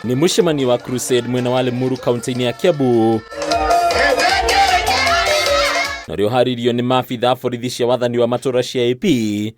Ni mũcemanio wa crusade mwena wa Limuru kaunti-inĩ ya Kiambu. Norio haririo ni maabitha borithi cia wathani wa matura cia AP,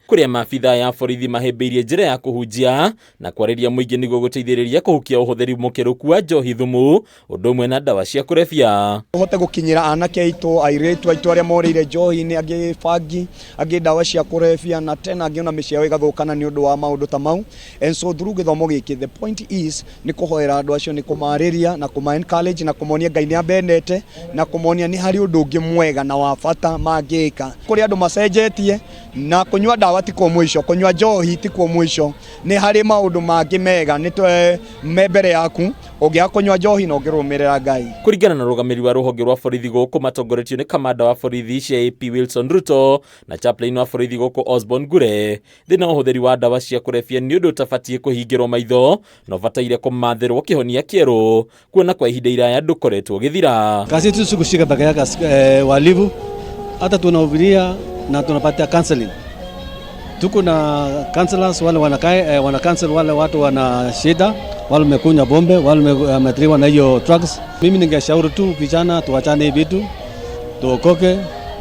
kuria maabitha ya borithi mahĩmbĩirie njĩra ya kũhunjia na kwarĩria mũingĩ nĩguo gũteithĩrĩria kũhukia ũhũthĩri mũkĩrũku wa njohi thumu, ũndũ ũmwe na ndawa cia kurebia. Ũhote gũkinyĩra anake aitũ, airĩtu aitũ arĩa morĩire njohi-inĩ, angĩ bangi, angĩ ndawa cia kurebia, na tena angĩ ona mĩciĩ yao ĩgathũkana nĩ ũndũ wa maũndũ ta mau. And so through gĩthomo gĩkĩ, the point is nĩ kũhoera andũ acio, nĩ kũmarĩria na kũma-encourage na kũmonia Ngai nĩ abendete na kũmonia nĩ harĩ ũndũ ũngĩ mwega na wa bata mangĩka. Kũrĩ andũ macenjetie na kũnyua ndawa ti kwa mwisho, kũnyua njohi ti kwa mwisho. Nĩ harĩ maũndũ mangĩ mega nĩ mbere yaku ũngĩaga kũnyua njohi na ũngĩrũmĩrĩra Ngai. Kũringana na rũgamĩrĩri wa rũhonge rwa borithi gũkũ matongoretio nĩ kamanda wa borithi cia AP Wilson Ruto na chaplain wa borithi gũkũ Osborn Gure, thĩna ũhũthĩri wa ndawa cia kurebia nĩ ũndũ ũtabatiĩ kũhingĩrwo maitho na ũbataire kũmathĩrwo kĩhonia kĩerũ, kuona kwa ihinda iraya ndũkoretwo gĩthira. Kazi yetu si kushika peke yake walivu, hata tunahubiria na tunapatia counseling. Tuko na counselors wale wana counsel wale watu wana shida, wale wamekunywa bombe, wale wametriwa na hiyo drugs. Mimi ningeshauri tu vijana tuachane vitu, tuokoke,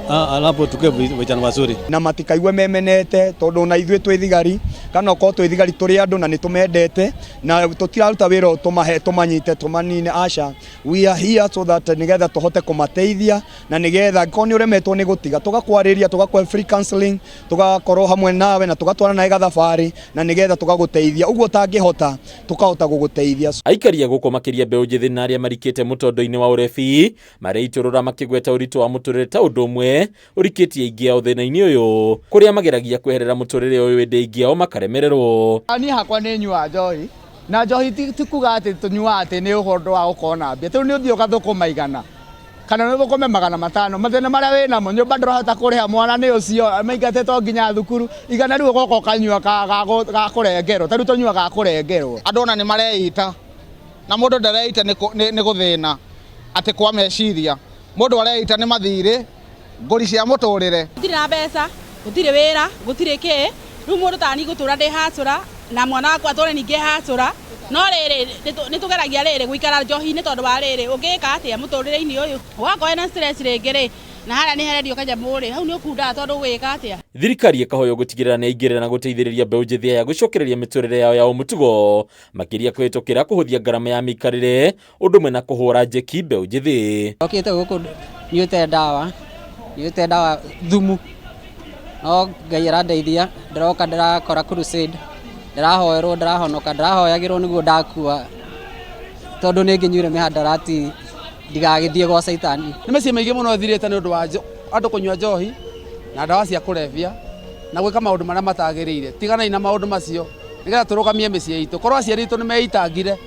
alafu tuke vijana wazuri. Na matikaigwe memenete tondu na ithuĩ twĩ thigari kana ko twĩ thigari tũrĩ andũ na nĩ tũmendete na tũtiraruta wĩra tũmahe tũmanyite tũmanine. Aca, we are here so that nigetha tũhote kũmateithia na nigetha ko nĩ ũremetwo nĩ gũtiga tũgakwarĩria, tũgakwa free counseling, tũgakorwo hamwe nawe na tũgatwara nawe gathabarĩ na nigetha tũgagũteithia ũguo tangĩhota tũkahota gũgũteithia. Aikaria gũkũ makĩria mbeũ njĩthĩ na arĩa marikĩte mũtondo-inĩ wa ũrebi mareitũrũra makĩgweta ũritũ wa mũtũrĩre ta ũndũ ũmwe urikĩtie aingĩ ao thĩna-inĩ ũyũ, kũrĩa mageragia kweherera mũtũrĩre ũyũ ĩndĩ aingĩ ao makaremererwo. Niĩ hakwa nĩ nyua njohi, na njohi ti kuga atĩ tũnyua atĩ nĩ ũhoro wa gũkorwo na mbia. Tũu nĩ ũthiĩ ũgathũkũma igana kana nĩ ũthũkũme 500, mathĩna marĩa wĩnamo nyũmba ndũrahota kũrĩha, mwana nĩ ũcio maingatĩtwo nginya thukuru, igana rĩu ũgoka ũkanyua ga kũrengerwo, ta rĩu tũnyua ga kũrengerwo. Andũ ona nĩ mareita na mũndũ ndareita nĩ gũthĩna atĩ kwa meciria, mũndũ areita nĩ mathirĩ ngori cia mũtũrĩre. Gũtirĩ na mbeca, gũtirĩ wĩra, gũtirĩ kĩ, rĩu mũndũ tani gũtũra ndĩ hacũra na mwana wakwa atũre ningĩ hacũra. No rĩrĩ nĩ tũgeragia rĩrĩ gũikara njohi-inĩ tondũ wa rĩrĩ ũngĩka atĩa mũtũrĩre-inĩ ũyũ ũgakorwo na stress rĩngĩ rĩ na harĩa nĩ hererio kanyamũ rĩ hau nĩ ũkundaga tondũ ũgwĩka atĩa. Thirikari ĩkahoywo gũtigĩrĩra nĩ aingĩrĩra na gũteithĩrĩria mbeũ njĩthĩ aya gũcokereria mĩtũrĩre yao ya ũmũtugo, makĩria kũhĩtũkĩra kũhũthia ngarama ya mĩikarĩre, ũndũ ũmwe na kũhũra njeki mbeũ njĩthĩ. Okĩte gũkũ nyuĩte ndawa thumu, no Ngai arandeithia, ndĩroka ndĩrakora crusade, ndĩrahoerwo, ndĩrahonoka, ndĩrahoyagĩrwo nĩguo ndakua tondũ nĩ ngĩnyuire mĩhandarati ndigagĩthiĩ gwa caitani. Nĩ mĩciĩ mĩingĩ mũno thirĩte nĩ ũndũ wa andũ kũnyua njohi na ndawa cia kurebia na gwĩka maũndũ marĩa matagĩrĩire. Tiganai na maũndũ macio nĩgetha tũrũgamie mĩciĩ itũ. Korwo aciari itũ nĩ meitangire,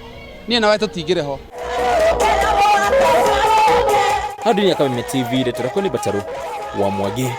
niĩ nawe tũtingĩrĩ ho. Hadi ya Kameme TV, Letora Koni Bataru wa Mwagi.